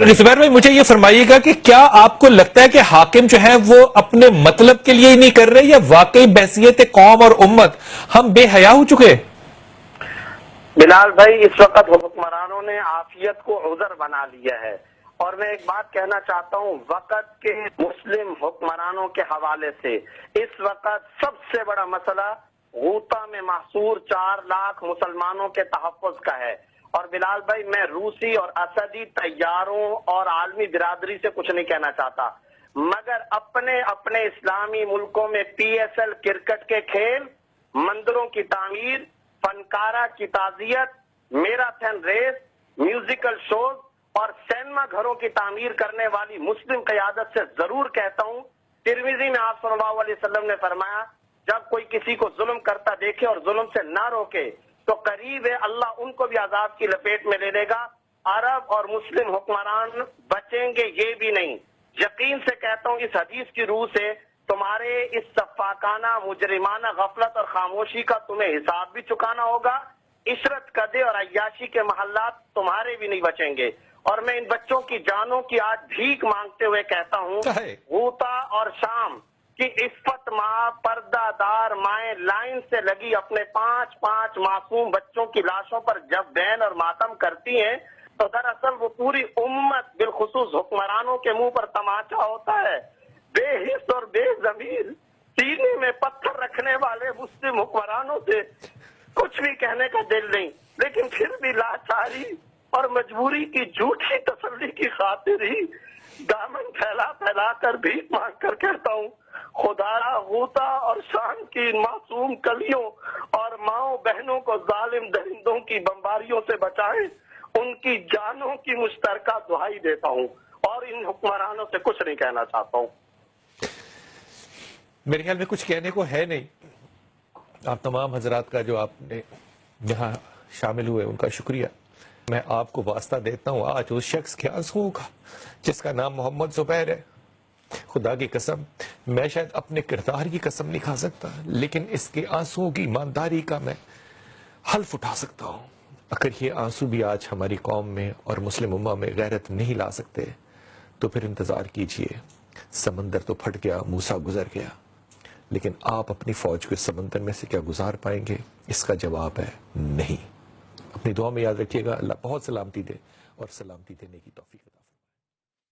زبیر بھائی مجھے یہ فرمائیے گا کہ کیا آپ کو لگتا ہے کہ حاکم جو ہے وہ اپنے مطلب کے لیے ہی نہیں کر رہے یا واقعی بحیثیت قوم اور امت ہم بے حیا ہو چکے؟ بلال بھائی، اس وقت حکمرانوں نے عافیت کو عذر بنا لیا ہے، اور میں ایک بات کہنا چاہتا ہوں وقت کے مسلم حکمرانوں کے حوالے سے اس وقت سب سے بڑا مسئلہ غوطہ میں محصور 4 لاکھ مسلمانوں کے تحفظ کا ہے۔ اور بلال بھائی، میں روسی اور اسدی طیاروں اور عالمی برادری سے کچھ نہیں کہنا چاہتا، مگر اپنے اپنے اسلامی ملکوں میں پی ایس ایل کرکٹ کے کھیل، مندروں کی تعمیر، فنکارہ کی تعزیت، میراتھن ریس، میوزیکل شوز اور سینما گھروں کی تعمیر کرنے والی مسلم قیادت سے ضرور کہتا ہوں، ترمذی میں آپ صلی اللہ علیہ وسلم نے فرمایا جب کوئی کسی کو ظلم کرتا دیکھے اور ظلم سے نہ روکے تو قریب ہے اللہ ان کو بھی عذاب کی لپیٹ میں لے لے گا۔ عرب اور مسلم حکمران بچیں گے یہ بھی نہیں۔ یقین سے کہتا ہوں اس حدیث کی روح سے تمہارے اس سفاکانہ مجرمانہ غفلت اور خاموشی کا تمہیں حساب بھی چکانا ہوگا۔ عشرت قدے اور عیاشی کے محلات تمہارے بھی نہیں بچیں گے۔ اور میں ان بچوں کی جانوں کی آج بھیک مانگتے ہوئے کہتا ہوں، غوطہ اور شام کی عفت ماں، پردہ دار مائیں لائن سے لگی اپنے 5 معصوم بچوں کی لاشوں پر جب بین اور ماتم کرتی ہیں تو دراصل وہ پوری امت بالخصوص حکمرانوں کے منہ پر تماچا ہوتا ہے۔ بے حس اور بے ضمیر سینے میں پتھر رکھنے والے مسلم حکمرانوں سے کچھ بھی کہنے کا دل نہیں، لیکن پھر بھی لاچاری اور مجبوری کی جھوٹی تسلی کی خاطر ہی دامن پھیلا پھیلا کر بھیک مانگ کر کہتا ہوں، خدا غوطہ اور شام کی ان معصوم کلیوں اور ماؤں بہنوں کو ظالم درندوں کی بمباریوں سے بچائیں۔ ان کی جانوں کی مشترکہ دعائی دیتا ہوں اور ان حکمرانوں سے کچھ نہیں کہنا چاہتا ہوں۔ میرے خیال میں کچھ کہنے کو ہے نہیں۔ آپ تمام حضرات کا جو آپ نے یہاں شامل ہوئے ان کا شکریہ۔ میں آپ کو واسطہ دیتا ہوں آج اس شخص کے آنسوؤں کا جس کا نام محمد زبیر ہے۔ خدا کی قسم میں شاید اپنے کردار کی قسم نہیں کھا سکتا، لیکن اس کے آنسوؤں کی ایمانداری کا میں حلف اٹھا سکتا ہوں۔ اگر یہ آنسو بھی آج ہماری قوم میں اور مسلم امہ میں غیرت نہیں لا سکتے تو پھر انتظار کیجئے، سمندر تو پھٹ گیا، موسیٰ گزر گیا، لیکن آپ اپنی فوج کو اس سمندر میں سے کیا گزار پائیں گے؟ اس کا جواب ہے نہیں۔ اپنی دعا میں یاد رکھیے گا۔ اللہ بہت سلامتی دے اور سلامتی دینے کی توفیق دے۔